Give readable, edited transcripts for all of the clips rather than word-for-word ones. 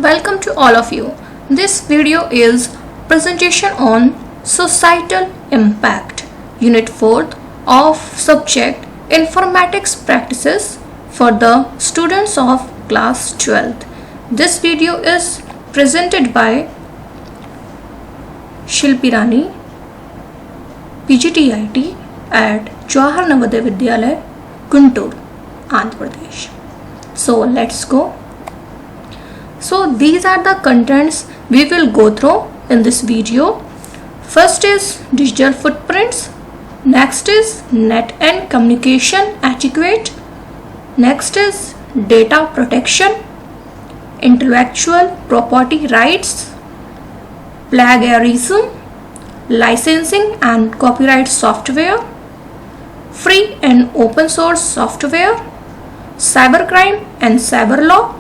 Welcome to all of you. This video is presentation on societal impact, unit 4th of subject informatics practices for the students of class 12th. This video is presented by Shilpi Rani, PGTIT at Jawahar Navodaya Vidyalaya, Guntur, Andhra Pradesh. So let's go. So these are the contents we will go through in this video. First is digital footprints. Next is net and communication etiquette. Next is data protection, intellectual property rights, plagiarism, licensing and copyright software, free and open source software, cybercrime and cyber law,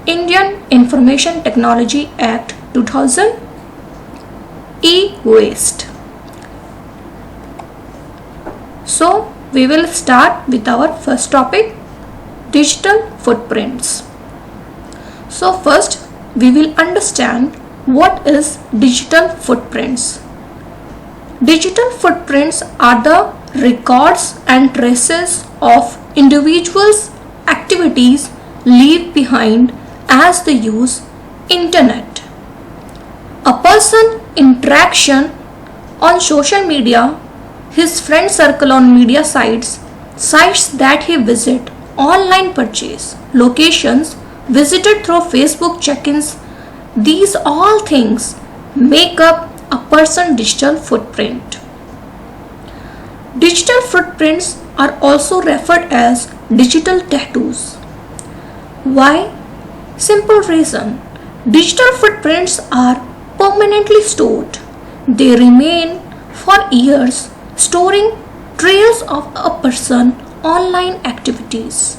Indian Information Technology Act 2000, e-waste. So we will start with our first topic, digital footprints. So first we will understand what is digital footprints. Digital footprints are the records and traces of individuals' activities leave behind as they use internet. A person interaction on social media, his friend circle on media sites that he visit, online purchase, locations visited through Facebook check-ins, these all things make up a person's digital footprint. Digital footprints are also referred as digital tattoos. Why? Simple reason. Digital footprints are permanently stored. They remain for years, storing trails of a person's online activities.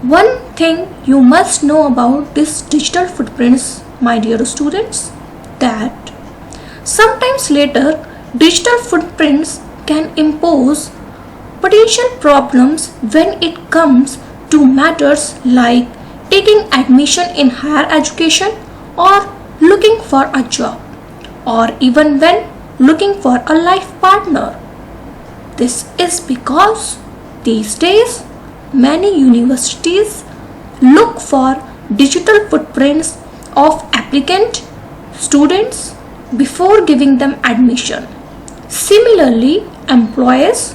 One thing you must know about these digital footprints, my dear students, that sometimes later digital footprints can impose potential problems when it comes to matters like taking admission in higher education or looking for a job, or even when looking for a life partner. This is because these days many universities look for digital footprints of applicant students before giving them admission. Similarly, employers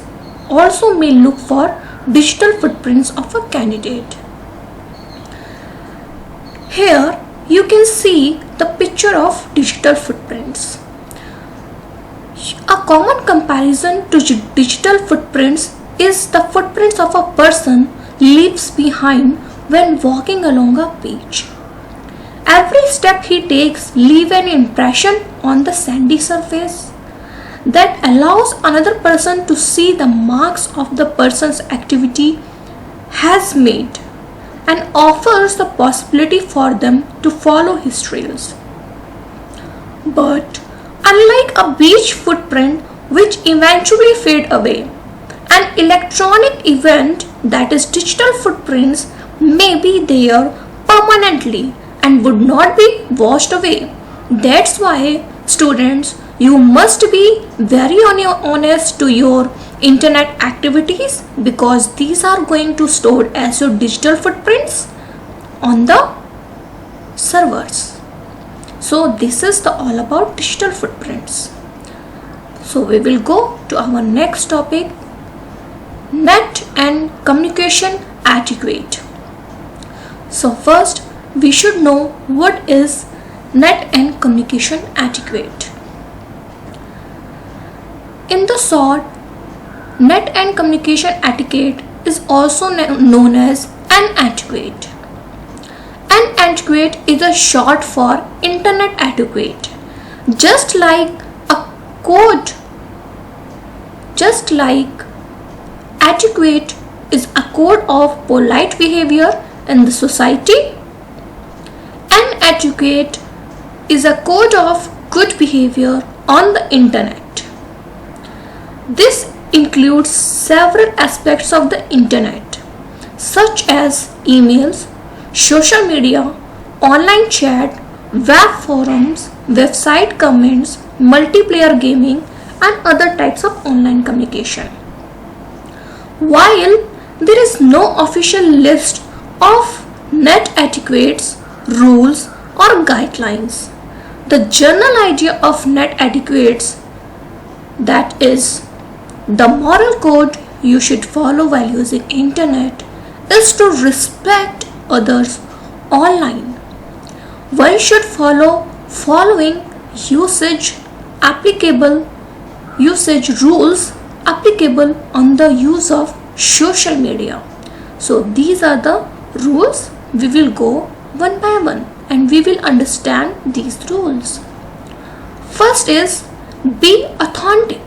also may look for digital footprints of a candidate. Here you can see the picture of digital footprints. A common comparison to digital footprints is the footprints of a person leaves behind when walking along a beach. Every step he takes leaves an impression on the sandy surface that allows another person to see the marks of the person's activity has made and offers the possibility for them to follow his trails. But unlike a beach footprint which eventually fade away, an electronic event, that is digital footprints, may be there permanently and would not be washed away. That's why students, you must be very honest to your internet activities, because these are going to store as your digital footprints on the servers. So this is all about digital footprints. So we will go to our next topic, net and communication etiquette. So first we should know what is net and communication etiquette. In the short, net and communication etiquette is also known as an etiquette. An etiquette is a short for internet etiquette. Just like etiquette is a code of polite behavior in the society, an etiquette is a code of good behavior on the internet. This includes several aspects of the internet, such as emails, social media, online chat, web forums, website comments, multiplayer gaming, and other types of online communication. While there is no official list of net etiquettes, rules, or guidelines, the general idea of net etiquettes, that is the moral code you should follow while using internet, is to respect others online. One should follow following usage rules applicable on the use of social media. So these are the rules. We will go one by one and we will understand these rules. First is be authentic.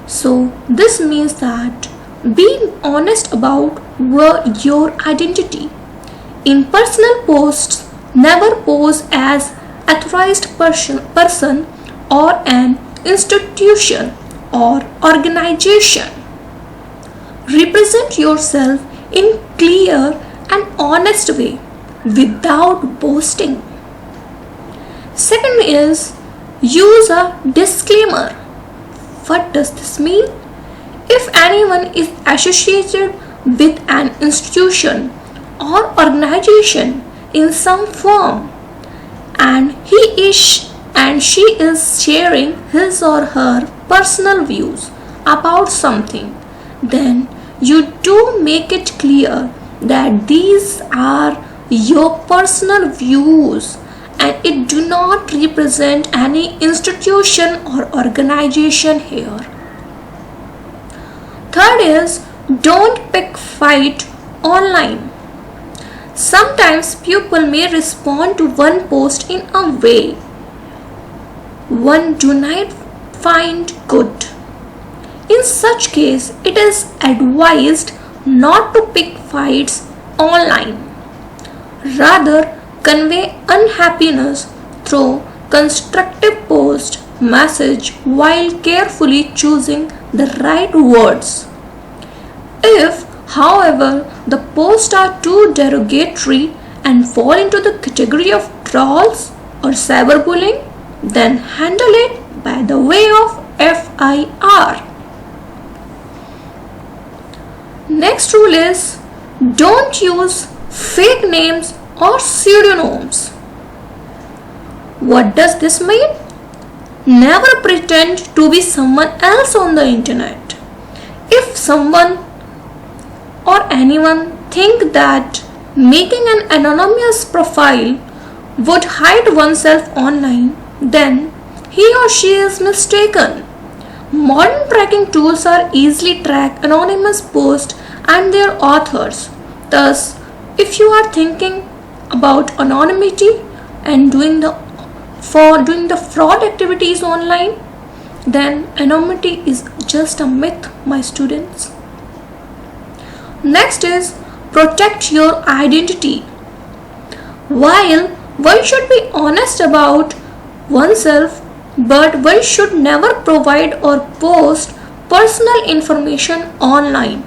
So this means that being honest about your identity. In personal posts, never pose as authorized person or an institution or organization. Represent yourself in clear and honest way without boasting. Second is use a disclaimer. What does this mean? If anyone is associated with an institution or organization in some form and she is sharing his or her personal views about something, then you do make it clear that these are your personal views and it do not represent any institution or organization here. Third is don't pick fight online. Sometimes people may respond to one post in a way one do not find good. In such case, it is advised not to pick fights online. Rather, convey unhappiness through constructive post message while carefully choosing the right words. If, however, the posts are too derogatory and fall into the category of trolls or cyberbullying, then handle it by the way of FIR. Next rule is don't use fake names or pseudonyms. What does this mean? Never pretend to be someone else on the internet. If someone or anyone think that making an anonymous profile would hide oneself online, then he or she is mistaken. Modern tracking tools are easily track anonymous posts and their authors. Thus, if you are thinking about anonymity and doing the fraud activities online, then anonymity is just a myth, my students. Next is protect your identity. While one should be honest about oneself, but one should never provide or post personal information online.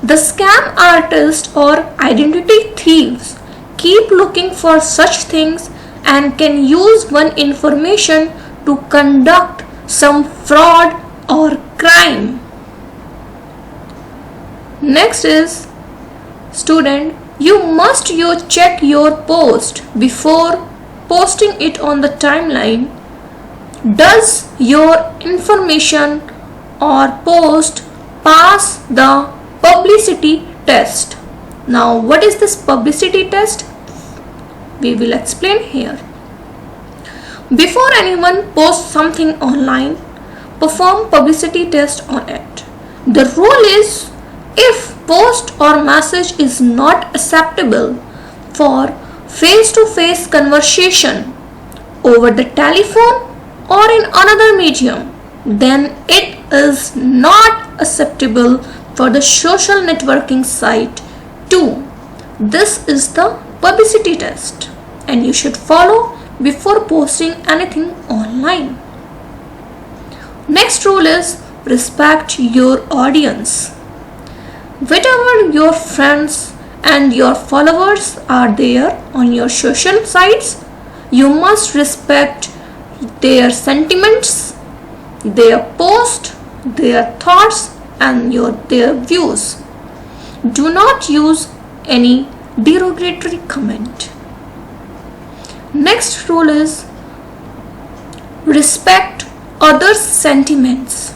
The scam artists or identity thieves keep looking for such things and can use one information to conduct some fraud or crime. Next is student, you must check your post before posting it on the timeline. Does your information or post pass the publicity test? Now, what is this publicity test? We will explain here. Before anyone posts something online, perform publicity test on it. The rule is if post or message is not acceptable for face-to-face conversation over the telephone or in another medium, then it is not acceptable for the social networking site too. This is the publicity test and you should follow before posting anything online. Next rule is respect your audience. Whatever your friends and your followers are there on your social sites, you must respect their sentiments, their posts, their thoughts, and their views. Do not use any derogatory comment. Next rule is respect others' sentiments.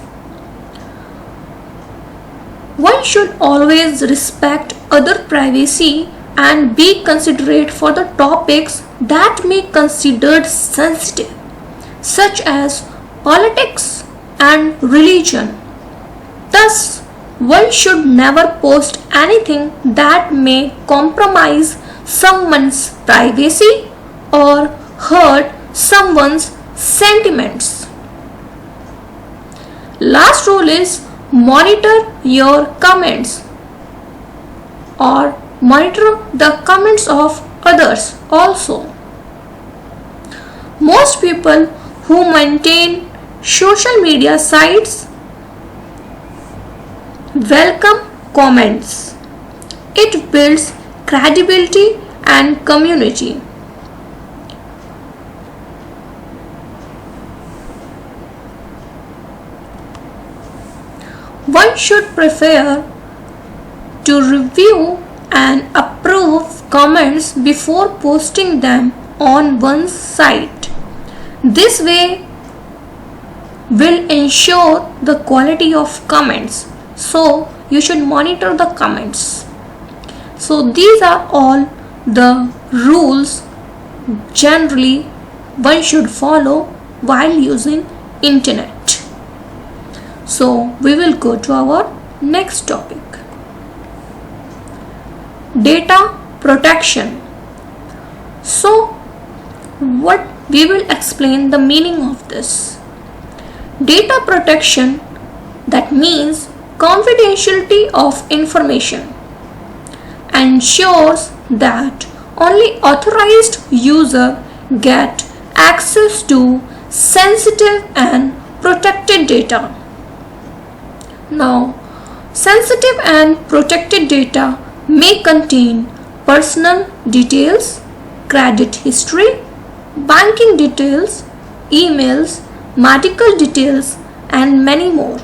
One should always respect other privacy and be considerate for the topics that may be considered sensitive, such as politics and religion. Thus, one should never post anything that may compromise someone's privacy or hurt someone's sentiments. Last rule is monitor your comments or monitor the comments of others also. Most people who maintain social media sites welcome comments. It builds credibility and community. One should prefer to review and approve comments before posting them on one's site. This way will ensure the quality of comments. So you should monitor the comments. So these are all the rules generally one should follow while using internet. So we will go to our next topic. Data protection. So what we will explain the meaning of this. Data protection, that means confidentiality of information, ensures that only authorized user get access to sensitive and protected data. Now, sensitive and protected data may contain personal details, credit history, banking details, emails, medical details, and many more.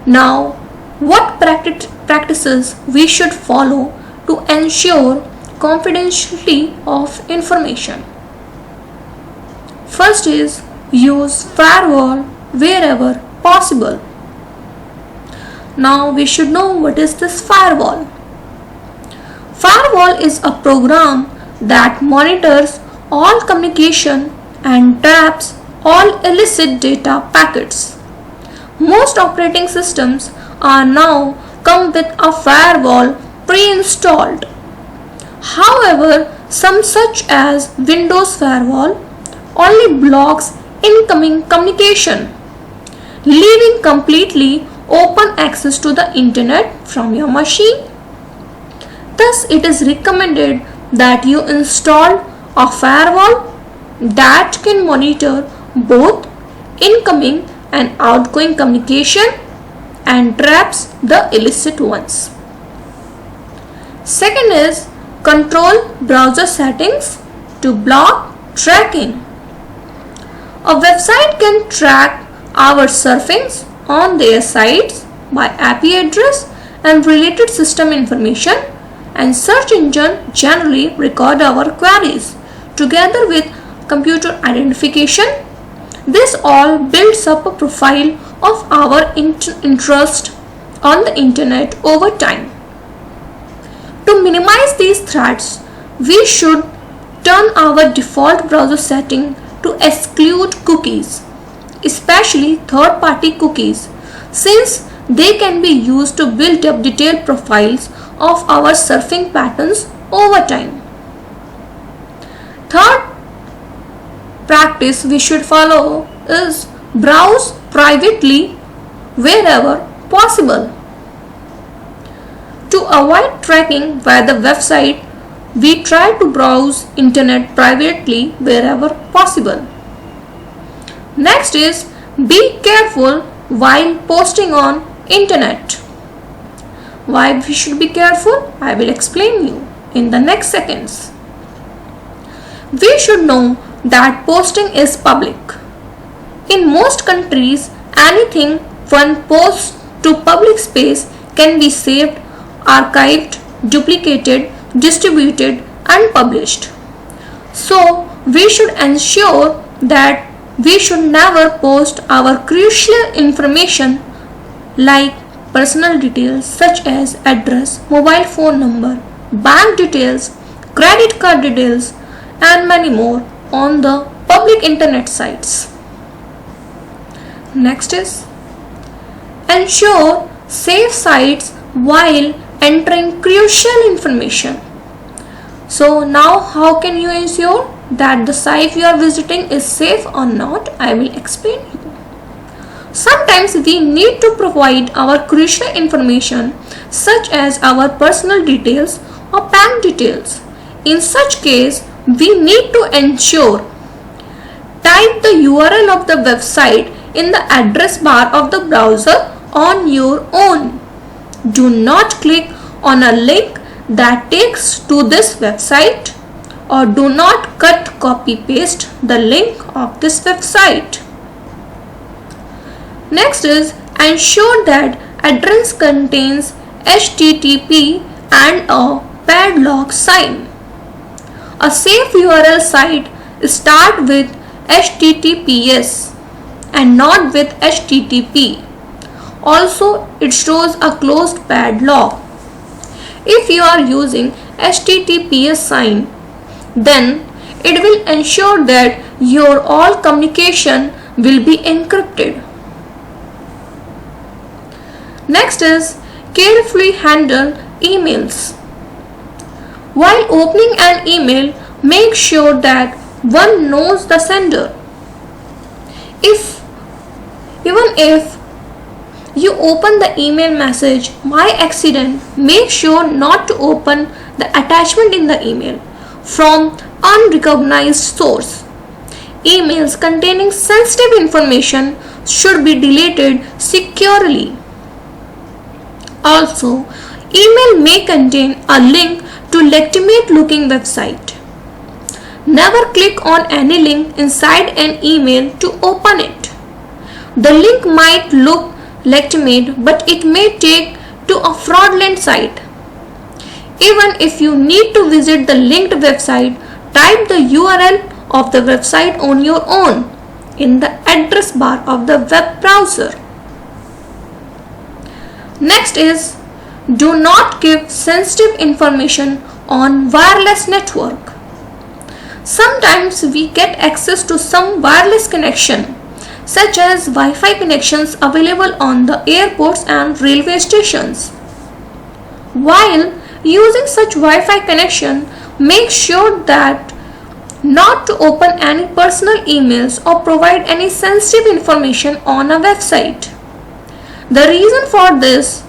Now, what practices we should follow to ensure confidentiality of information? First is use firewall wherever possible. Now we should know what is this firewall. Firewall is a program that monitors all communication and traps all illicit data packets. Most operating systems are now come with a firewall pre-installed. However, some such as Windows Firewall only blocks incoming communication, leaving completely open access to the internet from your machine. Thus, it is recommended that you install a firewall that can monitor both incoming and outgoing communication and traps the illicit ones. Second is control browser settings to block tracking. A website can track our surfings on their sites by IP address and related system information, and search engine generally record our queries together with computer identification. This all builds up a profile of our interest on the internet over time. To minimize these threats, we should turn our default browser setting to exclude cookies, especially third-party cookies, since they can be used to build up detailed profiles of our surfing patterns over time. Third practice we should follow is browse privately wherever possible. To avoid tracking via the website, we try to browse internet privately wherever possible. Next is be careful while posting on internet. Why we should be careful? I will explain you in the next seconds. We should know that posting is public. In most countries, anything one posts to public space can be saved, archived, duplicated, distributed, and published. So, we should ensure that we should never post our crucial information like personal details such as address, mobile phone number, bank details, credit card details, and many more on the public internet sites. Next is ensure safe sites while entering crucial information. So now how can you ensure that the site you are visiting is safe or not? I will explain you. Sometimes we need to provide our crucial information such as our personal details or bank details. In such case, we need to ensure type the URL of the website in the address bar of the browser on your own. Do not click on a link that takes to this website, or do not copy paste the link of this website. Next is ensure that address contains HTTP and a padlock sign. A safe URL site start with HTTPS and not with HTTP. Also, it shows a closed padlock. If you are using HTTPS sign, then it will ensure that your all communication will be encrypted. Next is carefully handle emails. While opening an email, make sure that one knows the sender. Even if you open the email message by accident, make sure not to open the attachment in the email from unrecognized source. Emails containing sensitive information should be deleted securely. Also, email may contain a link to legitimate looking website. Never click on any link inside an email to open it. The link might look legitimate, but it may take to a fraudulent site. Even if you need to visit the linked website, type the URL of the website on your own in the address bar of the web browser. Next is do not give sensitive information on wireless network. Sometimes we get access to some wireless connection such as Wi-Fi connections available on the airports and railway stations. While using such Wi-Fi connection, make sure that not to open any personal emails or provide any sensitive information on a website. The reason for this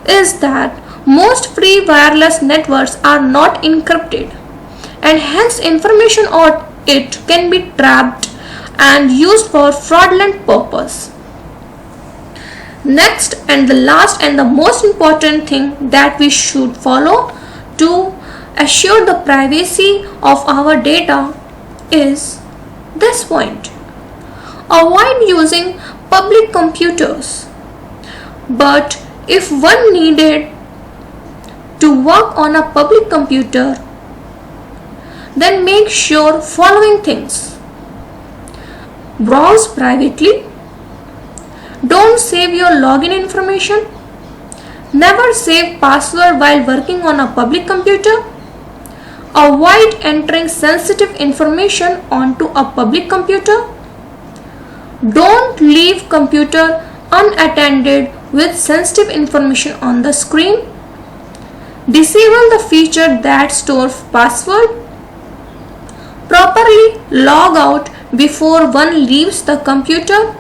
is that most free wireless networks are not encrypted, and hence information on it can be trapped and used for fraudulent purpose. Next and the last and the most important thing that we should follow to assure the privacy of our data is this point. Avoid using public computers. But if one needed to work on a public computer, then make sure following things. Browse privately. Don't save your login information. Never save password while working on a public computer. Avoid entering sensitive information onto a public computer. Don't leave computer unattended with sensitive information on the screen. Disable the feature that stores password. Properly log out before one leaves the computer.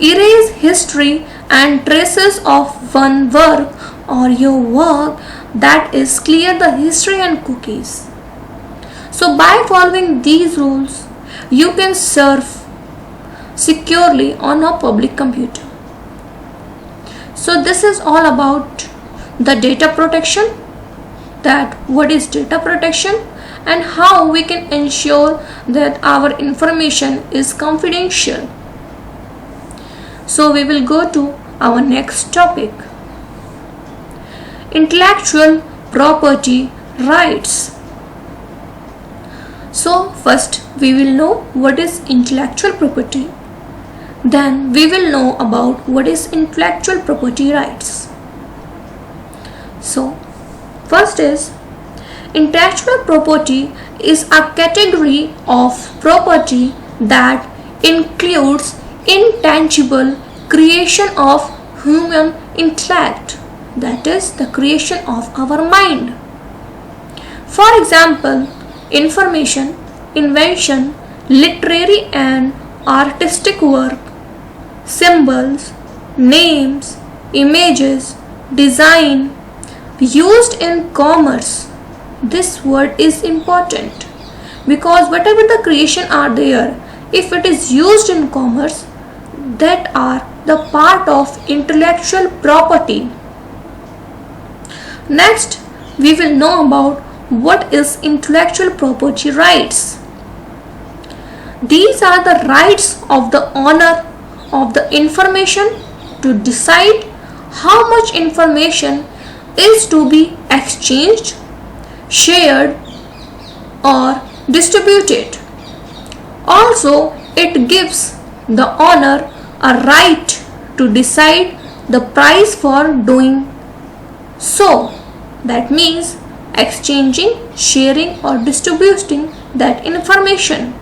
Erase history and traces of one work or your work, that is, clear the history and cookies. So by following these rules, you can surf securely on a public computer. So this is all about the data protection, that what is data protection and how we can ensure that our information is confidential. So we will go to our next topic, intellectual property rights. So first we will know what is intellectual property. Then we will know about what is intellectual property rights. So first is, intellectual property is a category of property that includes intangible creation of human intellect, that is the creation of our mind. For example, information, invention, literary and artistic work, symbols, names, images, design, used in commerce. This word is important because whatever the creation are there, if it is used in commerce, that are the part of intellectual property. Next, we will know about what is intellectual property rights. These are the rights of the owner of the information to decide how much information is to be exchanged, shared or distributed. Also, it gives the owner a right to decide the price for doing so. That means exchanging, sharing or distributing that information.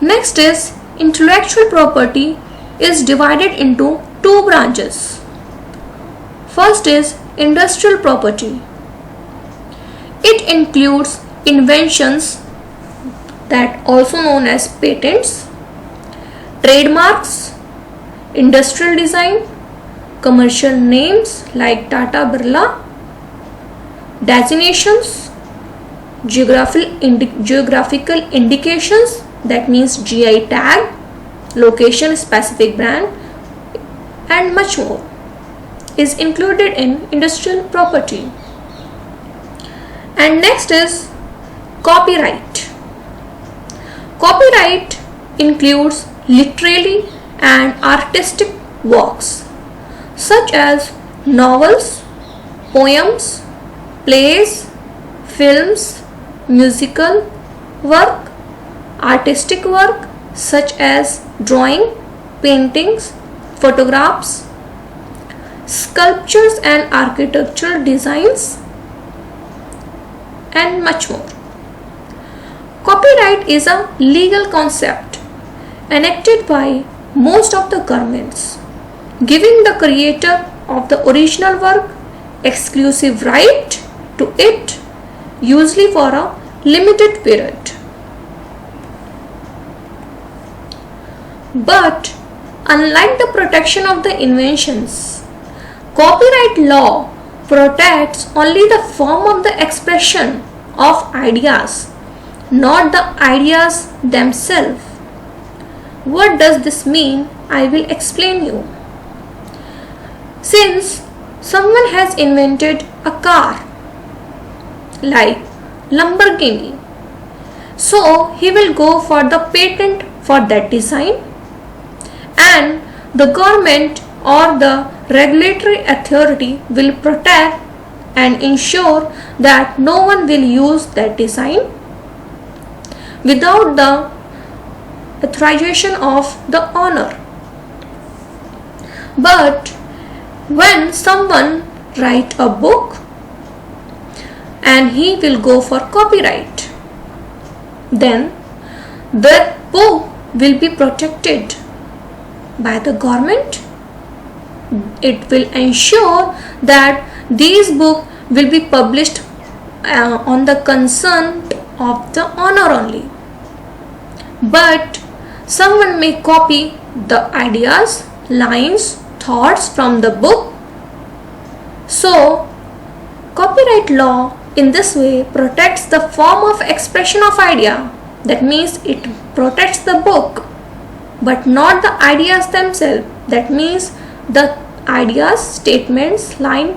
Next is, intellectual property is divided into two branches. First is industrial property. It includes inventions, that also known as patents, trademarks, industrial design, commercial names like Tata Birla, designations, geographical indications, that means GI tag, location specific brand and much more is included in industrial property. And next is copyright. Copyright includes literary and artistic works such as novels, poems, plays, films, musical work, artistic work such as drawing, paintings, photographs, sculptures and architectural designs and much more. Copyright is a legal concept enacted by most of the governments, giving the creator of the original work exclusive right to it, usually for a limited period. But unlike the protection of the inventions, copyright law protects only the form of the expression of ideas, not the ideas themselves. What does this mean? I will explain you. Since someone has invented a car like Lamborghini, so he will go for the patent for that design, and the government or the regulatory authority will protect and ensure that no one will use that design without the authorization of the owner. But when someone write a book and he will go for copyright, then that book will be protected by the government. It will ensure that these books will be published on the consent of the owner only. But someone may copy the ideas, lines, thoughts from the book. So, copyright law in this way protects the form of expression of idea. That means it protects the book, but not the ideas themselves. That means the ideas, statements, line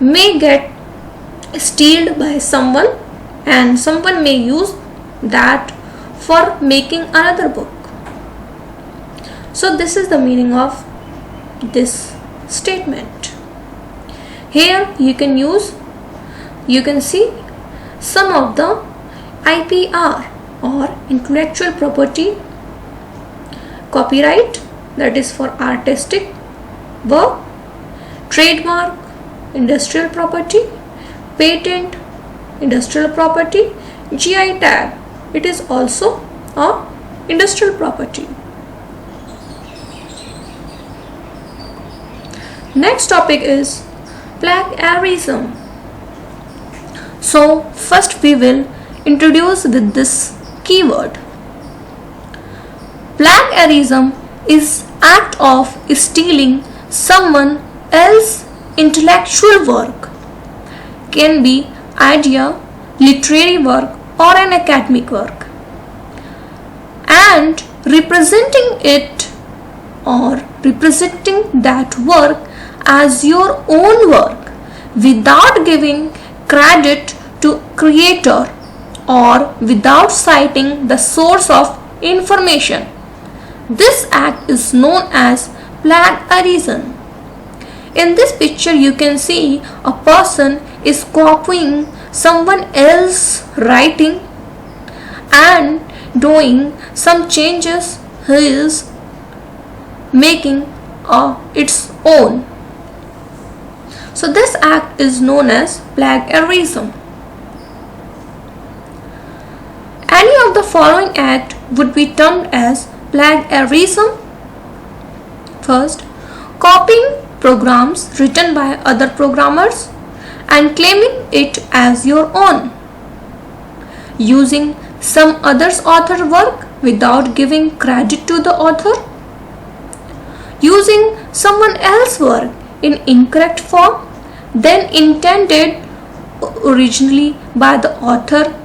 may get stealed by someone, and someone may use that for making another book. So this is the meaning of this statement. Here you can see some of the IPR or intellectual property, copyright, that is for artistic work, trademark, industrial property, patent, industrial property, GI tag, it is also a industrial property. Next topic is plagiarism. So first we will introduce with this keyword. Plagiarism is act of stealing someone else's intellectual work. Can be idea, literary work or an academic work, and representing it or representing that work as your own work without giving credit to creator or without citing the source of information. This act is known as plagiarism. In this picture you can see a person is copying someone else's writing and doing some changes he is making its own. So this act is known as plagiarism. Any of the following act would be termed as plagiarism. First, copying programs written by other programmers and claiming it as your own. Using some other's author work without giving credit to the author. Using someone else's work in incorrect form than intended originally by the author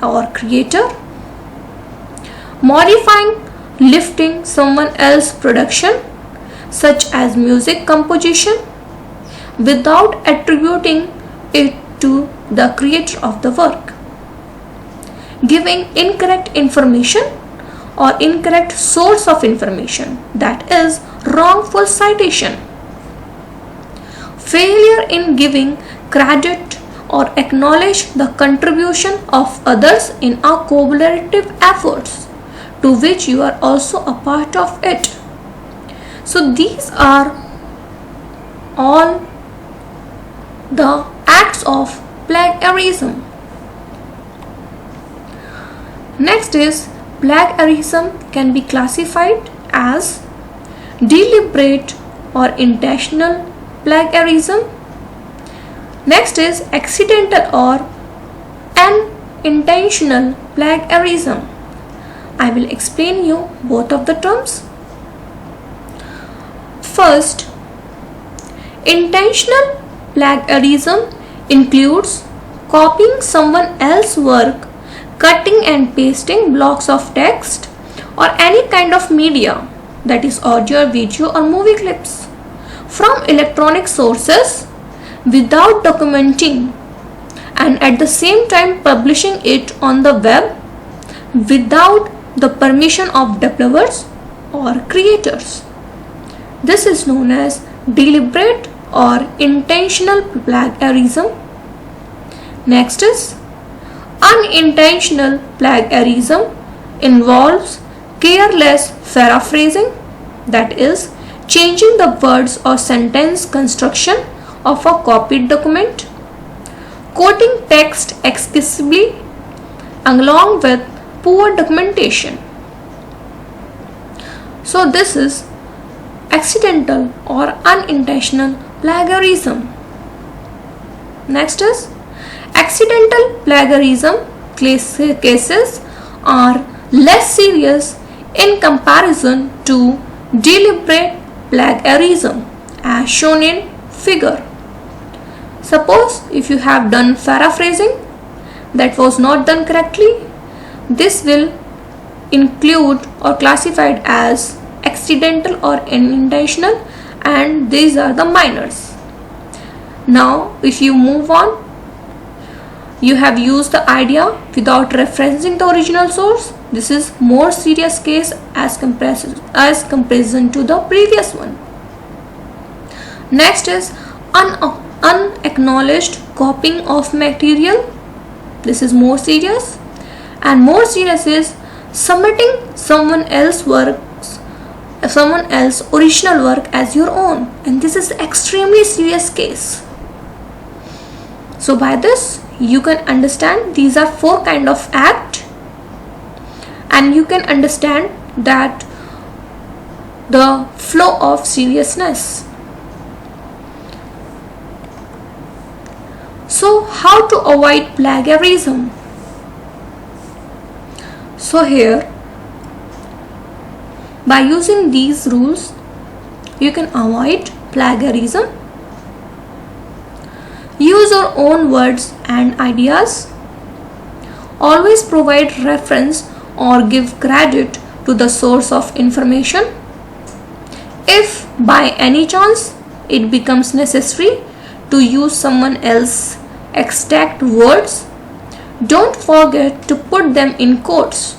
or creator. Modifying, lifting someone else's production such as music composition without attributing it to the creator of the work. Giving incorrect information or incorrect source of information, that is wrongful citation. Failure in giving credit or acknowledge the contribution of others in a collaborative efforts to which you are also a part of it. So these are all the acts of plagiarism. Next is plagiarism can be classified as deliberate or intentional plagiarism. Next is accidental or unintentional plagiarism. I will explain you both of the terms. First, intentional plagiarism includes copying someone else's work, cutting and pasting blocks of text or any kind of media, that is audio, video or movie clips, from electronic sources without documenting and at the same time publishing it on the web without the permission of developers or creators. This is known as deliberate or intentional plagiarism. Next is unintentional plagiarism involves careless paraphrasing, that is changing the words or sentence construction of a copied document, quoting text excessively along with poor documentation. So this is accidental or unintentional plagiarism. Next is accidental plagiarism cases are less serious in comparison to deliberate plagiarism as shown in figure. Suppose if you have done paraphrasing that was not done correctly, this will include or classified as accidental or unintentional, and these are the minors. Now if you move on, you have used the idea without referencing the original source. This is more serious case as comparison to the previous one. Next is unacknowledged copying of material. This is more serious. And more serious is submitting someone else's original work as your own, and this is extremely serious case. So by this you can understand these are 4 kind of act, and you can understand that the flow of seriousness. So how to avoid plagiarism? So here, by using these rules, you can avoid plagiarism. Use your own words and ideas. Always provide reference or give credit to the source of information. If by any chance it becomes necessary to use someone else's exact words, don't forget to put them in quotes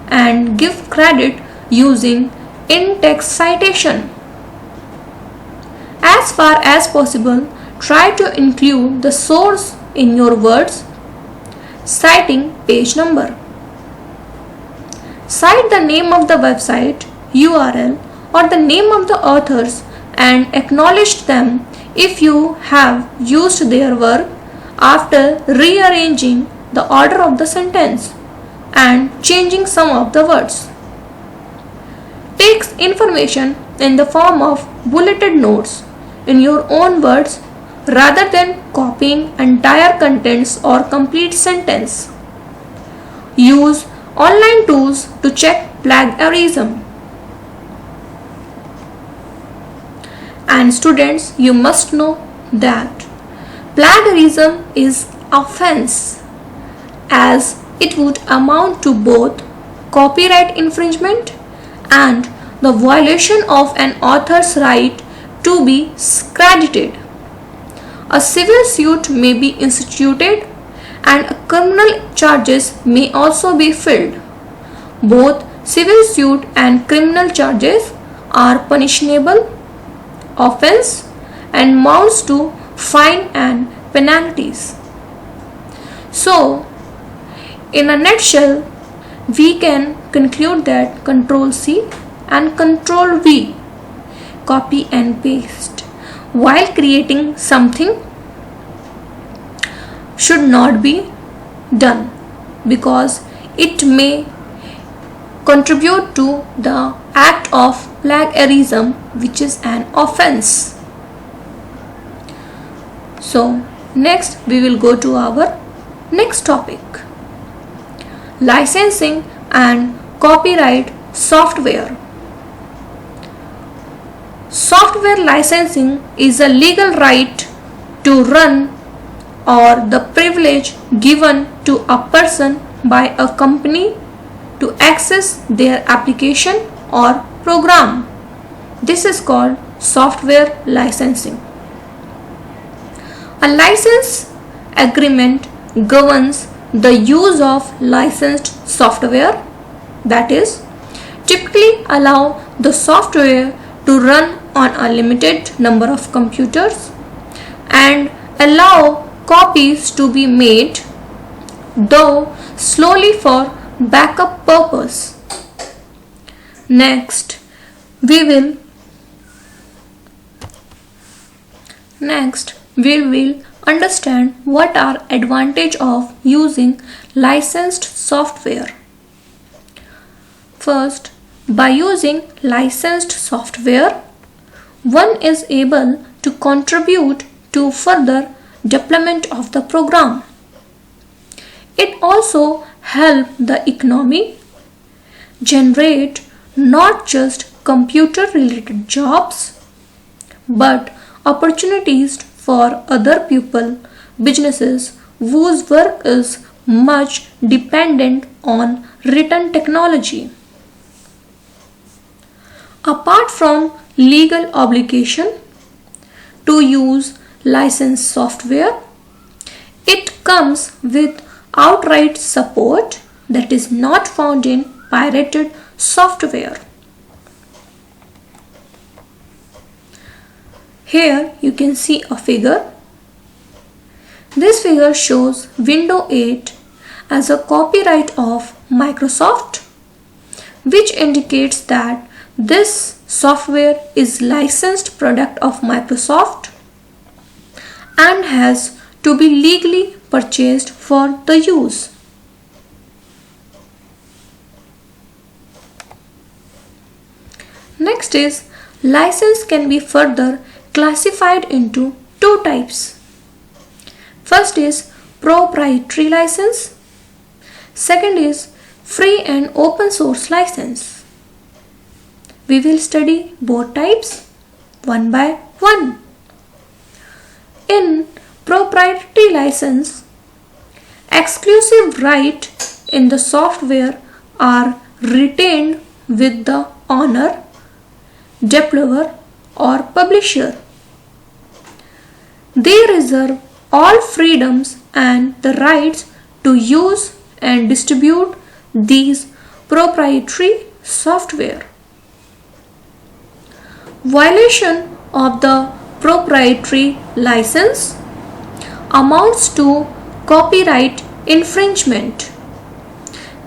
and give credit using in-text citation. As far as possible, try to include the source in your words, citing page number. Cite the name of the website, URL, or the name of the authors and acknowledge them if you have used their work after rearranging the order of the sentence and changing some of the words. Take information in the form of bulleted notes in your own words rather than copying entire contents or complete sentence. Use online tools to check plagiarism. And students, you must know that plagiarism is offense, as it would amount to both copyright infringement and the violation of an author's right to be credited. A civil suit may be instituted and criminal charges may also be filed. Both civil suit and criminal charges are punishable offense and amounts to fine and penalties. So, in a nutshell, we can conclude that Ctrl C and Ctrl V, copy and paste, while creating something should not be done because it may contribute to the act of plagiarism, which is an offense. So next we will go to our next topic, licensing and copyright software. Software licensing is a legal right to run or the privilege given to a person by a company to access their application or program. This is called software licensing. A license agreement governs the use of licensed software, that is, typically allow the software to run on a limited number of computers and allow copies to be made, though slowly, for backup purpose. Next we will understand what are advantages of using licensed software. First, by using licensed software, one is able to contribute to further development of the program. It also helps the economy generate not just computer related jobs but opportunities for other people, businesses whose work is much dependent on written technology. Apart from legal obligation to use licensed software. It comes with outright support that is not found in pirated software. Here you can see a figure. This figure shows Windows 8 as a copyright of Microsoft, which indicates that this software is licensed product of Microsoft and has to be legally purchased for the use. Next is, license can be further classified into two types. First is proprietary license. Second is free and open source license. We will study both types one by one. In proprietary license, exclusive right in the software are retained with the owner, developer or publisher. They reserve all freedoms and the rights to use and distribute these proprietary software. Violation of the proprietary license amounts to copyright infringement.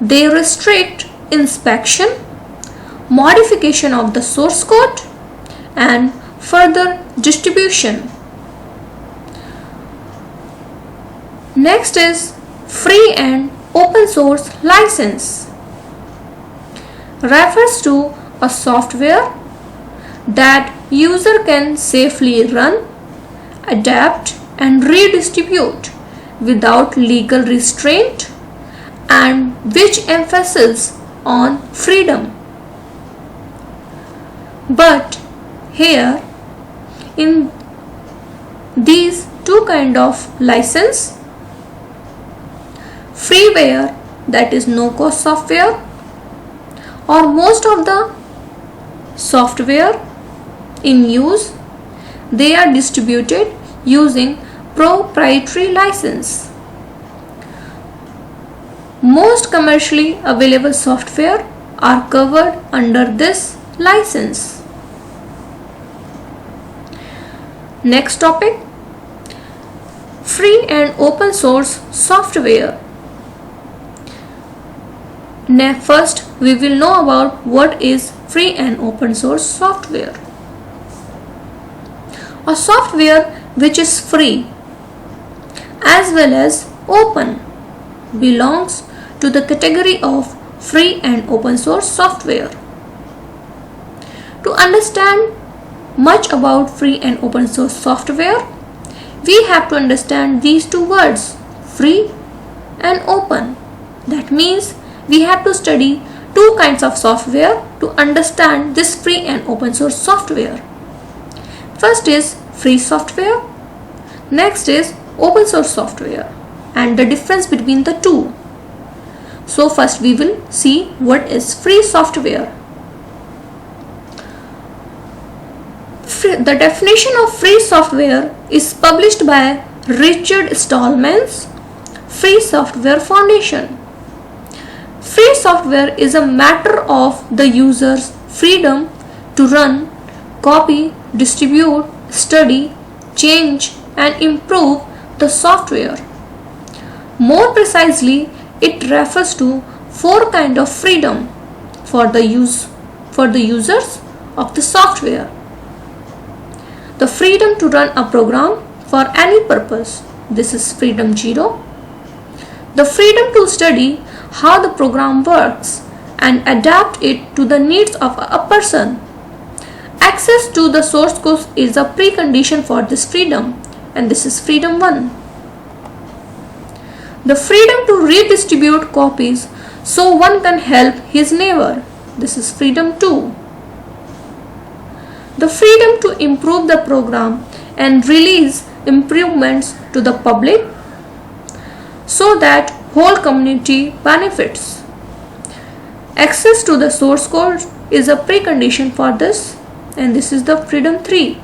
They restrict inspection, modification of the source code, and further distribution. Next is free and open source license. Refers to a software that user can safely run, adapt and redistribute without legal restraint and which emphasizes on freedom. But here in these two kind of license, freeware, that is no cost software, or most of the software in use, they are distributed using proprietary license. Most commercially available software are covered under this license. Next topic, free and open source software. First, we will know about what is free and open source software. A software which is free as well as open belongs to the category of free and open source software. To understand much about free and open source software, we have to understand these two words, free and open. That means we have to study two kinds of software to understand this free and open source software. First is free software, next is open source software and the difference between the two. So first we will see what is free software. The definition of free software is published by Richard Stallman's Free Software Foundation. Free software is a matter of the user's freedom to run, copy, distribute, study, change and improve the software. More precisely, it refers to four kinds of freedom for the users of the software. The freedom to run a program for any purpose. This is freedom 0. The freedom to study how the program works and adapt it to the needs of a person. Access to the source code is a precondition for this freedom, and this is freedom 1. The freedom to redistribute copies so one can help his neighbor. This is freedom 2. The freedom to improve the program and release improvements to the public so that whole community benefits. Access to the source code is a precondition for this. and this is the freedom 3.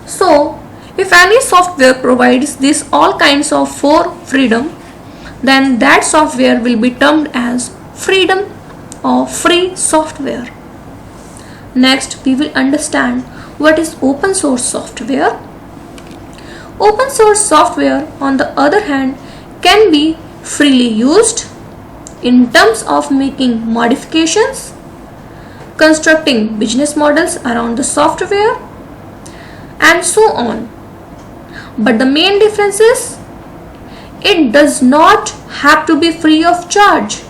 So if any software provides this all kinds of 4 freedom, then that software will be termed as freedom or free software. Next, we will understand what is open source software. Open source software, on the other hand, can be freely used in terms of making modifications, constructing business models around the software, and so on. But the main difference is it does not have to be free of charge.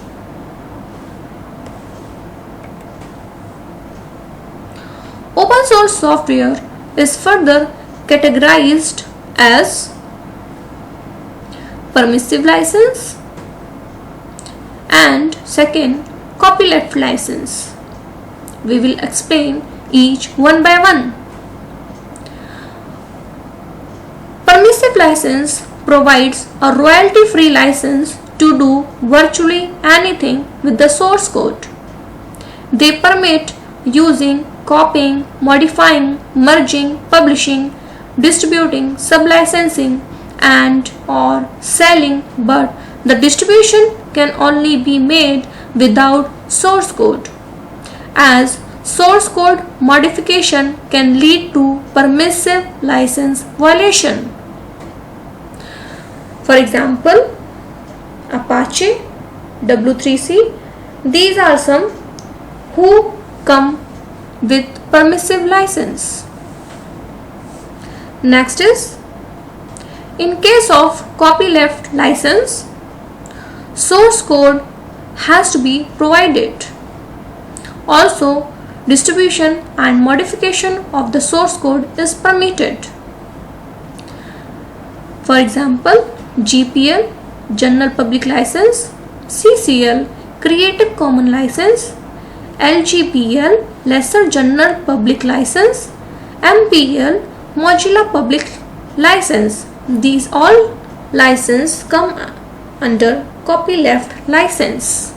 Open source software is further categorized as permissive license and second, copyleft license. We will explain each one by one. Permissive license provides a royalty-free license to do virtually anything with the source code. They permit using, copying, modifying, merging, publishing, distributing, sublicensing, and or selling, but the distribution can only be made without source code, as source code modification can lead to permissive license violation. For example, Apache, W3C, these are some who come with permissive license. Next is, in case of copyleft license, source code has to be provided. Also, distribution and modification of the source code is permitted. For example, GPL, General Public License, CCL, Creative Commons License, LGPL, Lesser General Public License, MPL, Mozilla Public License. These all licenses come under copyleft license.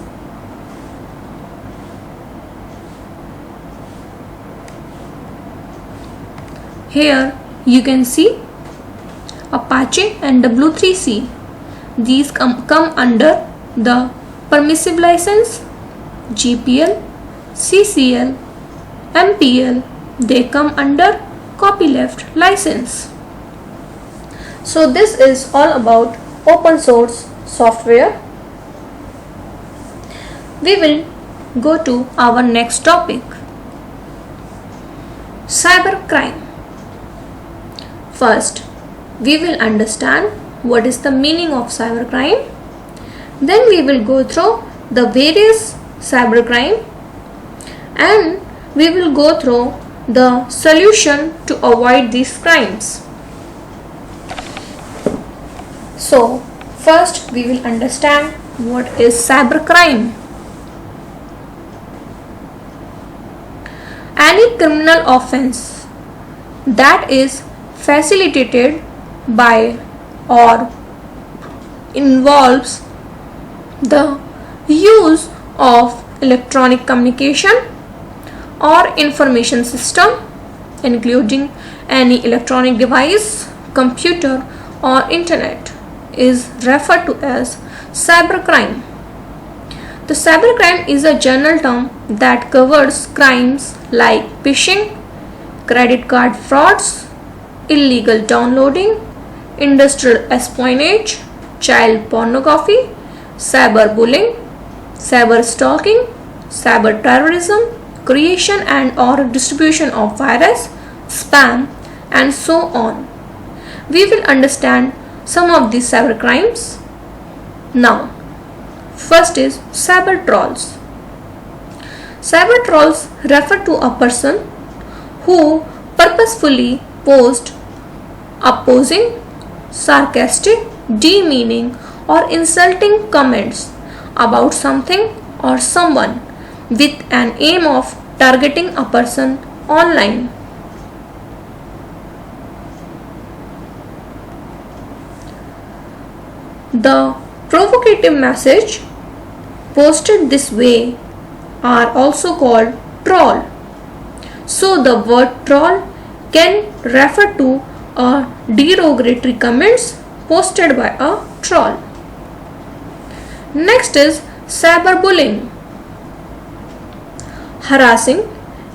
Here you can see Apache and W3C. These come under the permissive license. GPL, CCL, MPL, they come under copyleft license. So this is all about open source software. We will go to our next topic, cybercrime. First, we will understand what is the meaning of cybercrime. Then we will go through the various cybercrime and we will go through the solution to avoid these crimes. So, first we will understand what is cybercrime. Any criminal offense that is facilitated by or involves the use of electronic communication or information system, including any electronic device, computer or internet, is referred to as cybercrime. The cybercrime is a general term that covers crimes like phishing, credit card frauds, illegal downloading, industrial espionage, child pornography, cyberbullying, cyber stalking, cyber terrorism, creation and or distribution of virus, spam, and so on. We will understand some of these cyber crimes now. First is cyber trolls. Cyber trolls refer to a person who purposefully posts opposing, sarcastic, demeaning or insulting comments about something or someone with an aim of targeting a person online. The provocative message posted this way are also called troll. So the word troll can refer to a derogatory comments posted by a troll. Next is cyberbullying. Harassing,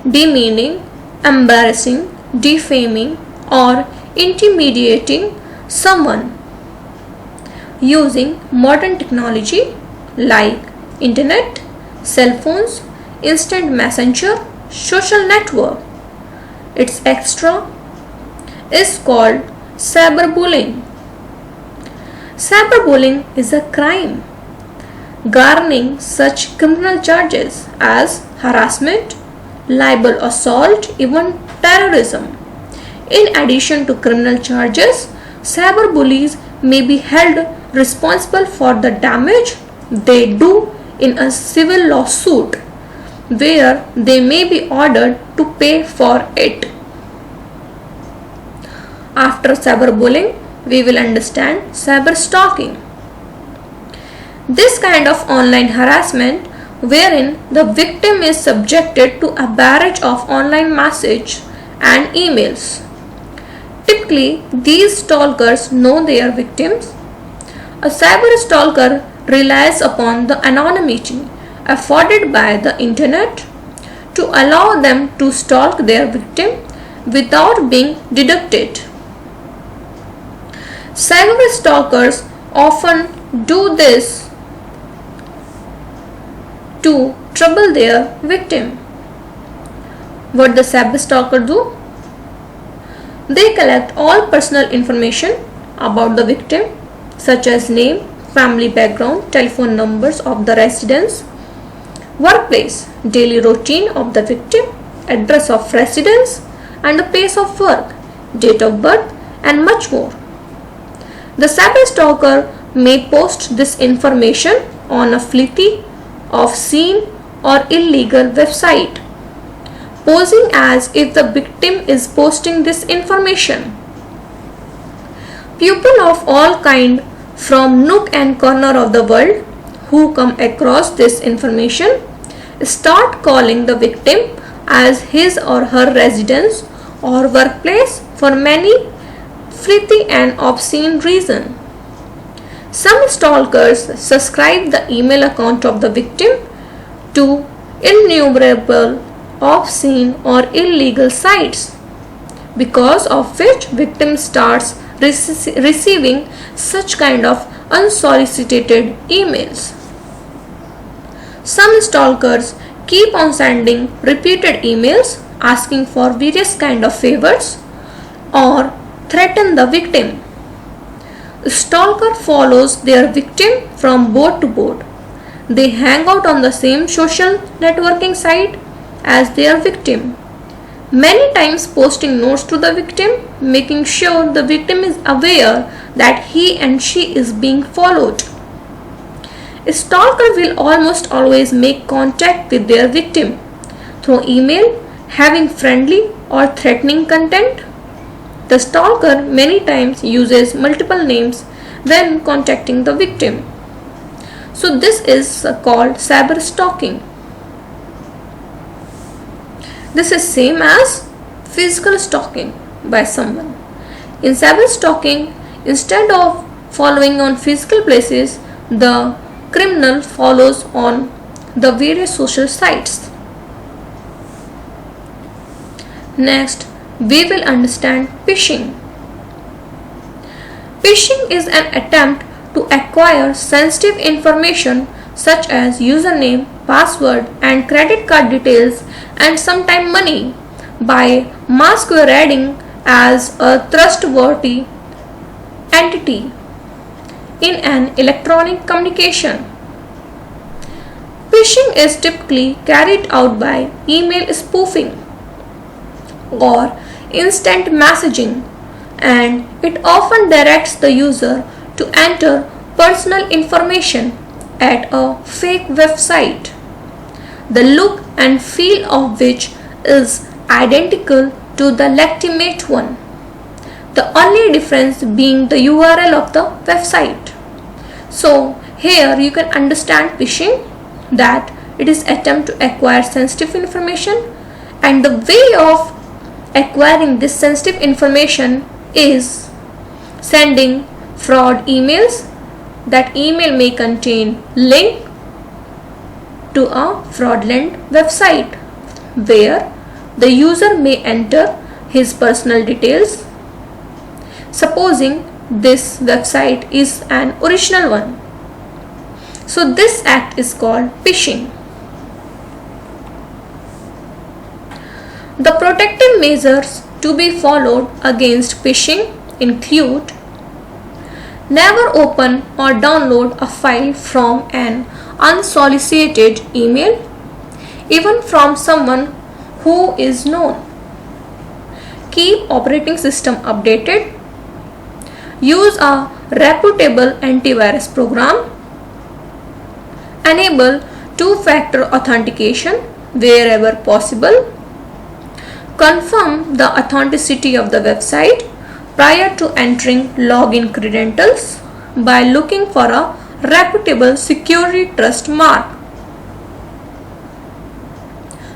demeaning, embarrassing, defaming or intimidating someone using modern technology like internet, cell phones, instant messenger, social network. Its extra is called cyberbullying. Cyberbullying is a crime garnering such criminal charges as harassment, libel assault, even terrorism. In addition to criminal charges, cyberbullies may be held responsible for the damage they do in a civil lawsuit where they may be ordered to pay for it. After cyberbullying, we will understand cyberstalking. This kind of online harassment wherein the victim is subjected to a barrage of online messages and emails. Typically, these stalkers know their victims. A cyber stalker relies upon the anonymity afforded by the internet to allow them to stalk their victim without being detected. Cyber stalkers often do this to trouble their victim. What the cyber stalker do? They collect all personal information about the victim such as name, family background, telephone numbers of the residents, workplace, daily routine of the victim, address of residence and the place of work, date of birth and much more. The cyber stalker may post this information on a fleeting, obscene or illegal website, posing as if the victim is posting this information. People of all kind from nook and corner of the world who come across this information start calling the victim as his or her residence or workplace for many fleeting and obscene reasons. Some stalkers subscribe the email account of the victim to innumerable obscene or illegal sites, because of which victim starts receiving such kind of unsolicited emails. Some stalkers keep on sending repeated emails asking for various kind of favors or threaten the victim. Stalker follows their victim from board to board. They hang out on the same social networking site as their victim, many times posting notes to the victim, making sure the victim is aware that he and she is being followed. A stalker will almost always make contact with their victim through email, having friendly or threatening content. The stalker many times uses multiple names when contacting the victim. So this is called cyber stalking. This is same as physical stalking by someone. In cyber stalking, instead of following on physical places, the criminal follows on the various social sites. Next, we will understand phishing. Phishing is an attempt to acquire sensitive information such as username, password and credit card details and sometimes money by masquerading as a trustworthy entity in an electronic communication. Phishing is typically carried out by email spoofing or instant messaging, and it often directs the user to enter personal information at a fake website, the look and feel of which is identical to the legitimate one, the only difference being the URL of the website. So here you can understand phishing, that it is attempt to acquire sensitive information And the way of acquiring this sensitive information is sending fraud emails. That email may contain link to a fraudulent website where the user may enter his personal details, supposing this website is an original one. So this act is called phishing. The protective measures to be followed against phishing include: never open or download a file from an unsolicited email, even from someone who is known. Keep operating system updated. Use a reputable antivirus program. Enable two-factor authentication wherever possible. Confirm the authenticity of the website prior to entering login credentials by looking for a reputable security trust mark.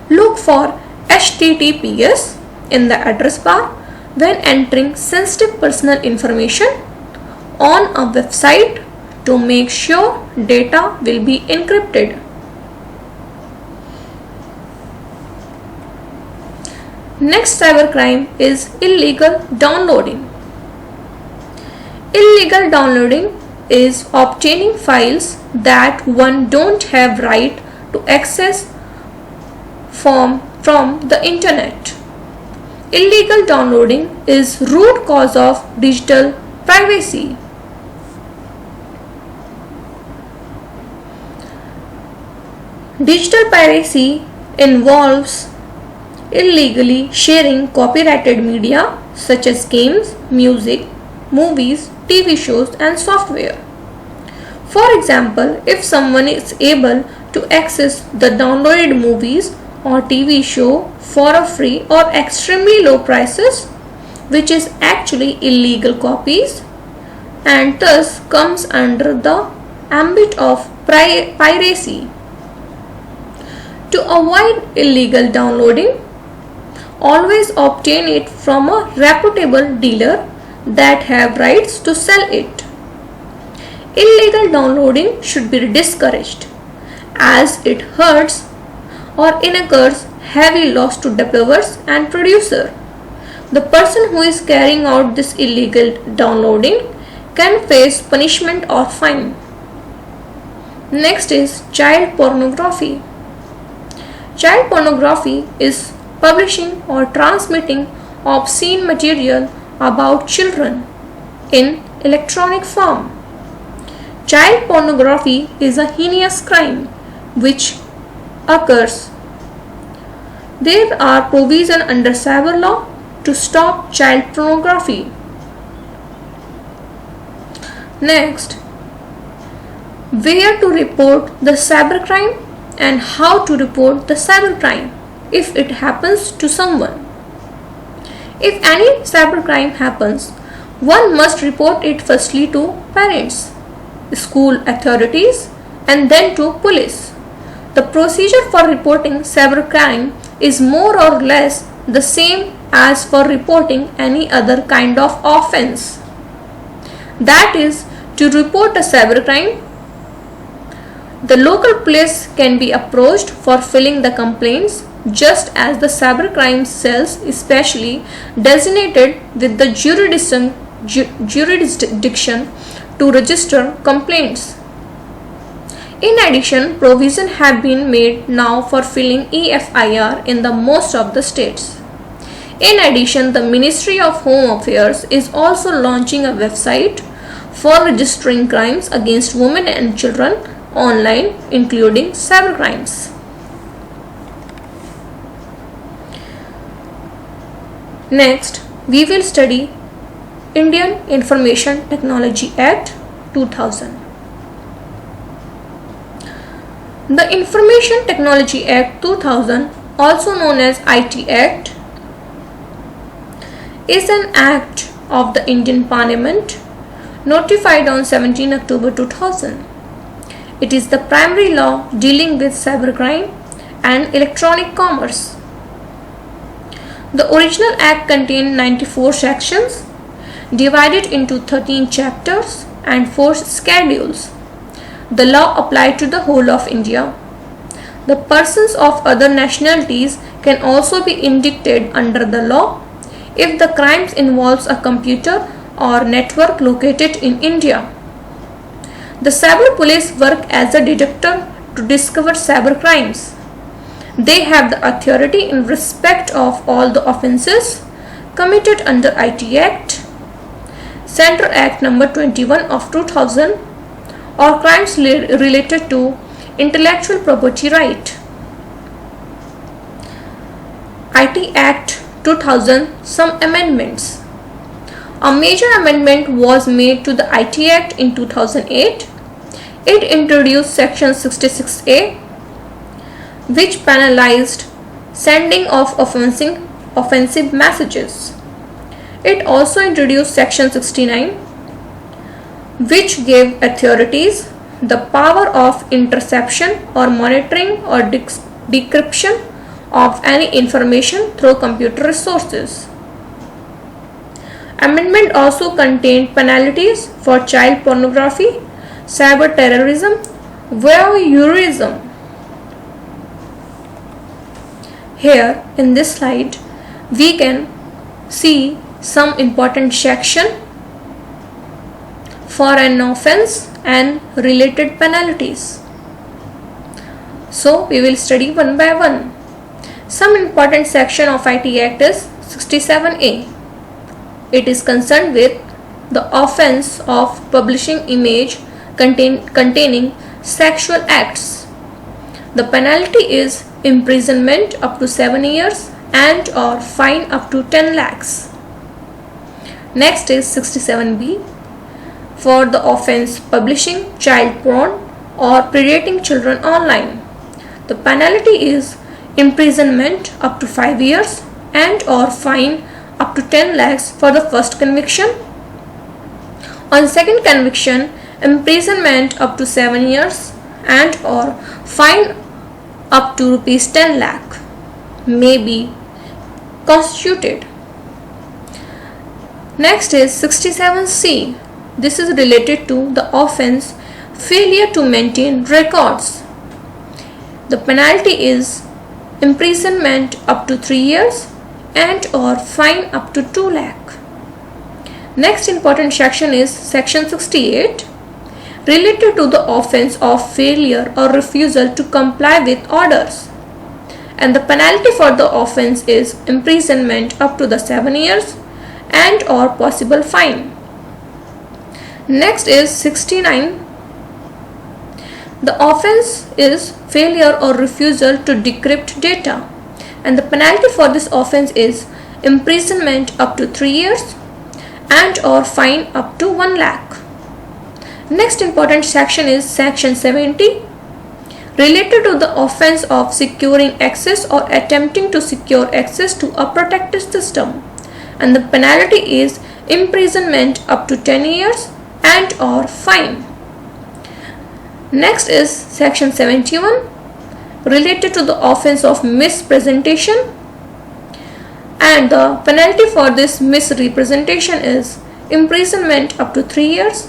Look for HTTPS in the address bar when entering sensitive personal information on a website to make sure data will be encrypted. Next cybercrime is illegal downloading. Illegal downloading is obtaining files that one don't have right to access from the internet. Illegal downloading is root cause of digital privacy. Digital piracy involves illegally sharing copyrighted media such as games, music, movies, TV shows and software. For example, if someone is able to access the downloaded movies or TV show for a free or extremely low prices, which is actually illegal copies and thus comes under the ambit of piracy. To avoid illegal downloading, always obtain it from a reputable dealer that have rights to sell it. Illegal downloading should be discouraged as it hurts or incurs heavy loss to developers and producer. The person who is carrying out this illegal downloading can face punishment or fine. Next is child pornography. Child pornography is publishing or transmitting obscene material about children in electronic form. Child pornography is a heinous crime which occurs. There are provisions under cyber law to stop child pornography. Next, where to report the cybercrime and how to report the cybercrime if it happens to someone. If any cybercrime happens, one must report it firstly to parents, school authorities, and then to police. The procedure for reporting cybercrime is more or less the same as for reporting any other kind of offense. That is, to report a cybercrime, the local police can be approached for filling the complaints, just as the cybercrime cells especially designated with the jurisdiction to register complaints. In addition, provisions have been made now for filling EFIR in the most of the states. In addition, the Ministry of Home Affairs is also launching a website for registering crimes against women and children online, including cybercrimes. Next, we will study Indian Information Technology Act 2000. The Information Technology Act 2000, also known as IT Act, is an act of the Indian Parliament notified on 17 October 2000. It is the primary law dealing with cybercrime and electronic commerce. The original Act contained 94 sections, divided into 13 chapters and 4 schedules. The law applied to the whole of India. The persons of other nationalities can also be indicted under the law if the crimes involves a computer or network located in India. The cyber police work as a detector to discover cyber crimes. They have the authority in respect of all the offences committed under IT Act, Central Act number 21 of 2000, or crimes related to intellectual property right. IT Act 2000, some amendments. A major amendment was made to the IT Act in 2008. It introduced Section 66A, which penalized sending of offensive messages. It also introduced Section 69, which gave authorities the power of interception or monitoring or decryption of any information through computer resources. Amendment also contained penalties for child pornography, cyber terrorism, voyeurism. Here in this slide we can see some important section for an offense and related penalties. So we will study one by one. Some important section of IT Act is 67A. It is concerned with the offense of publishing image containing sexual acts. The penalty is imprisonment up to 7 years and or fine up to 10 lakhs. Next is 67B. For the offense publishing child porn or predating children online. The penalty is imprisonment up to 5 years and or fine up to 10 lakhs for the first conviction. On second conviction, imprisonment up to 7 years and or fine up to rupees 10 lakh may be constituted. Next is 67C. This is related to the offense failure to maintain records. The penalty is imprisonment up to 3 years and or fine up to 2 lakh. Next important section is section 68, related to the offense of failure or refusal to comply with orders, and the penalty for the offense is imprisonment up to the 7 years and or possible fine. Next is 69. The offense is failure or refusal to decrypt data, and the penalty for this offense is imprisonment up to 3 years and or fine up to 1 lakh. Next important section is section 70, related to the offense of securing access or attempting to secure access to a protected system, and the penalty is imprisonment up to 10 years and or fine. Next is section 71, related to the offense of misrepresentation, and the penalty for this misrepresentation is imprisonment up to 3 years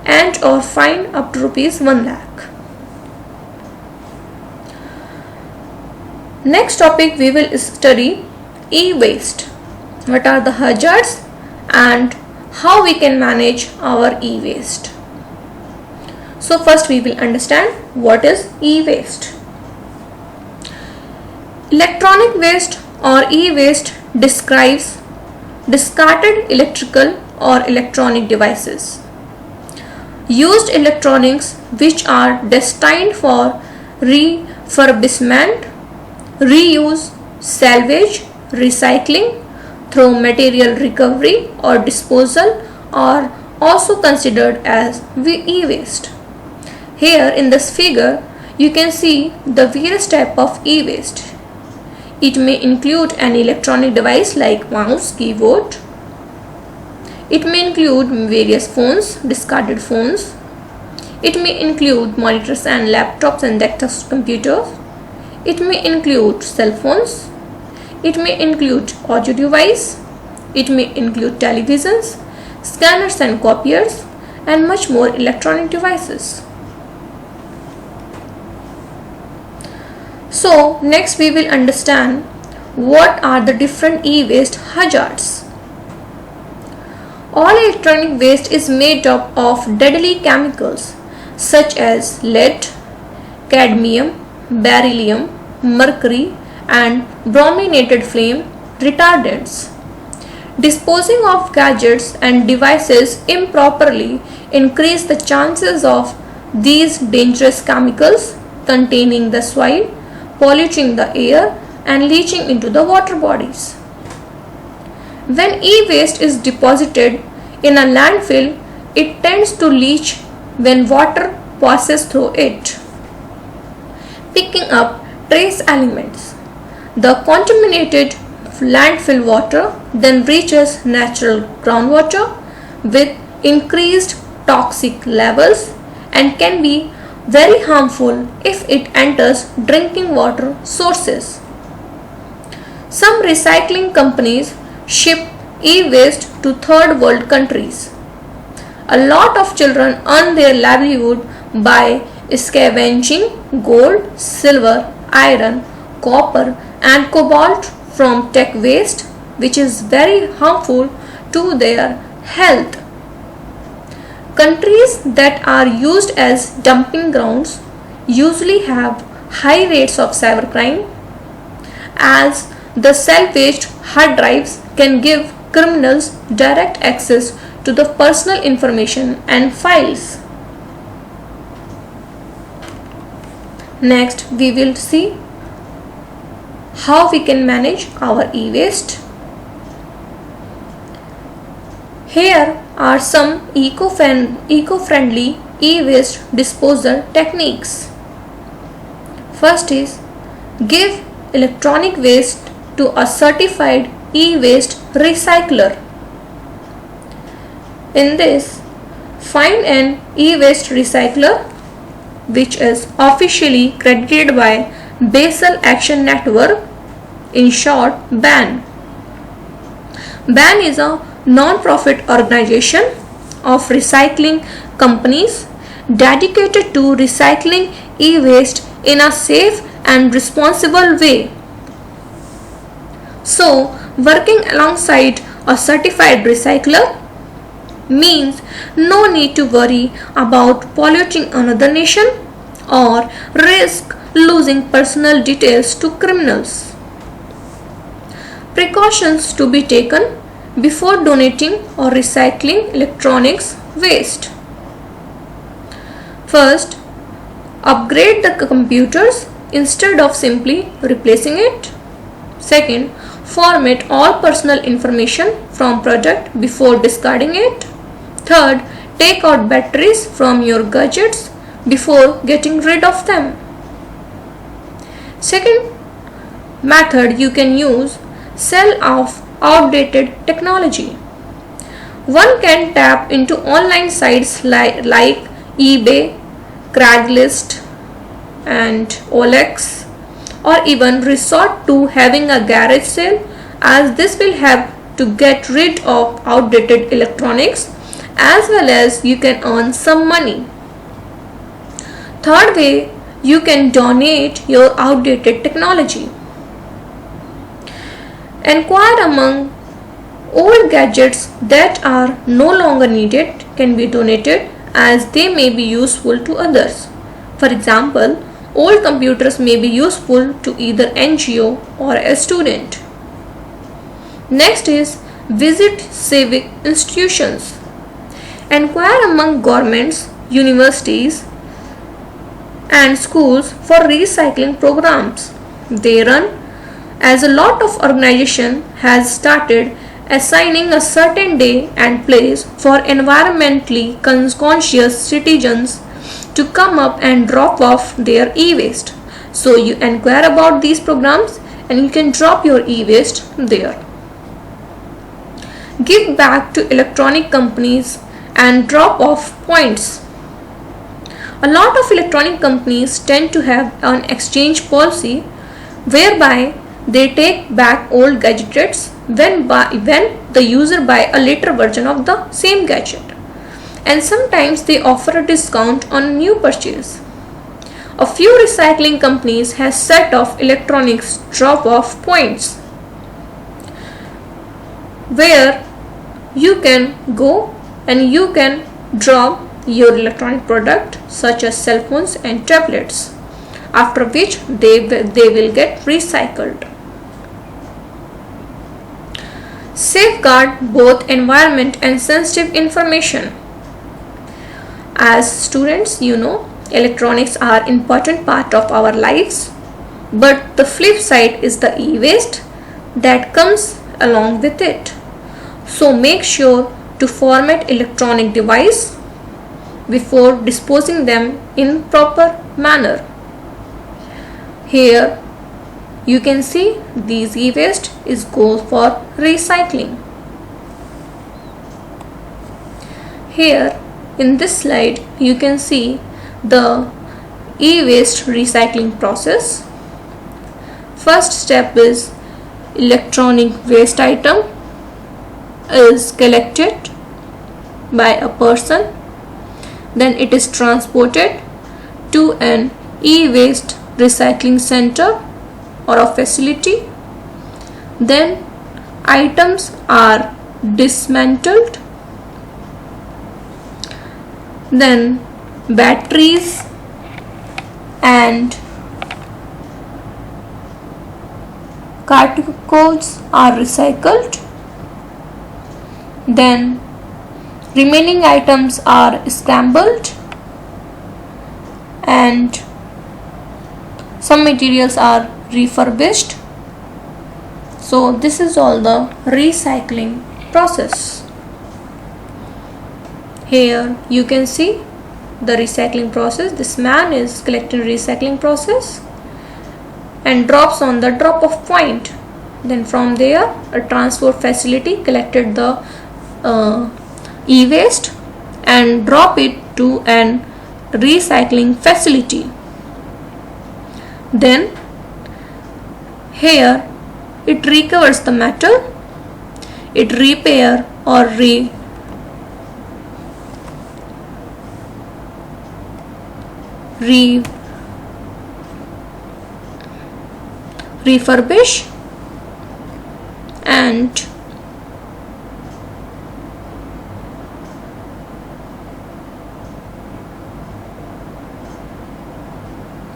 and or fine up to rupees 1 lakh. Next topic we will study e-waste. What are the hazards and how we can manage our e-waste. So first we will understand what is e-waste. Electronic waste or e-waste describes discarded electrical or electronic devices, used electronics which are destined for refurbishment, reuse, salvage, recycling through material recovery or disposal are also considered as e-waste. Here in this figure you can see the various type of e-waste. It may include an electronic device like mouse, keyboard. It may include various phones, discarded phones. It may include monitors and laptops and desktop computers. It may include cell phones. It may include audio device, it may include televisions, scanners and copiers, and much more electronic devices. So next we will understand what are the different e-waste hazards. All electronic waste is made up of deadly chemicals such as lead, cadmium, beryllium, mercury, and brominated flame retardants. Disposing of gadgets and devices improperly increase the chances of these dangerous chemicals containing the soil, polluting the air, and leaching into the water bodies. When e-waste is deposited in a landfill, it tends to leach when water passes through it, picking up trace elements. The contaminated landfill water then reaches natural groundwater with increased toxic levels and can be very harmful if it enters drinking water sources. Some recycling companies ship e-waste to third world countries. A lot of children earn their livelihood by scavenging gold, silver, iron, copper, and cobalt from tech waste, which is very harmful to their health. Countries that are used as dumping grounds usually have high rates of cybercrime, as the salvaged hard drives can give criminals direct access to the personal information and files. Next, we will see how we can manage our e-waste. Here are some eco-friendly e-waste disposal techniques. First is, give electronic waste to a certified e-waste recycler. In this, find an e-waste recycler which is officially credited by Basel Action Network, in short BAN. BAN is a non-profit organization of recycling companies dedicated to recycling e-waste in a safe and responsible way. So, working alongside a certified recycler means no need to worry about polluting another nation or risk losing personal details to criminals. Precautions to be taken before donating or recycling electronics waste. First, upgrade the computers instead of simply replacing it. Second, format all personal information from product before discarding it. Third, take out batteries from your gadgets before getting rid of them. Second method you can use, sell off outdated technology. One can tap into online sites like eBay, Craigslist, and OLX, or even resort to having a garage sale, as this will help to get rid of outdated electronics as well as you can earn some money. Third way, you can donate your outdated technology. Inquire among old gadgets that are no longer needed can be donated, as they may be useful to others. For example, old computers may be useful to either NGO or a student. Next is, visit civic institutions. Inquire among governments, universities, and schools for recycling programs they run, as a lot of organization has started assigning a certain day and place for environmentally conscious citizens to come up and drop off their e-waste. So you inquire about these programs and you can drop your e-waste there. Give back to electronic companies and drop off points. A lot of electronic companies tend to have an exchange policy whereby they take back old gadgets when the user buy a later version of the same gadget, and sometimes they offer a discount on a new purchase. A few recycling companies have set off electronics drop-off points where you can go and you can drop your electronic product such as cell phones and tablets, after which they will get recycled. Safeguard both environment and sensitive information. As students, you know, electronics are important part of our lives, but the flip side is the e-waste that comes along with it. So make sure to format electronic device before disposing them in proper manner. Here you can see these e-waste is goes for recycling. Here in this slide you can see the e-waste recycling process. First step is electronic waste item is collected by a person, then it is transported to an e-waste recycling center or a facility. Then items are dismantled. Then batteries and cartridges are recycled. Then remaining items are scrambled and some materials are refurbished. So this is all the recycling process. Here you can see the recycling process. This man is collecting recycling process and drops on the drop-off point. Then from there a transport facility collected the e-waste and drop it to an recycling facility. Then here it recovers the metal, it repair or refurbish and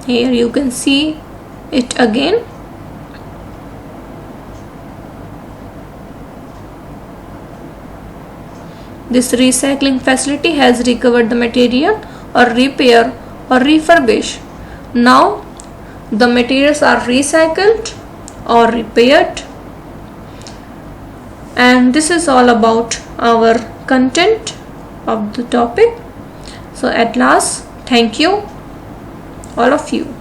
here you can see it again. This recycling facility has recovered the material or repair or refurbish. Now the materials are recycled or repaired, and this is all about our content of the topic. So at last, thank you all of you.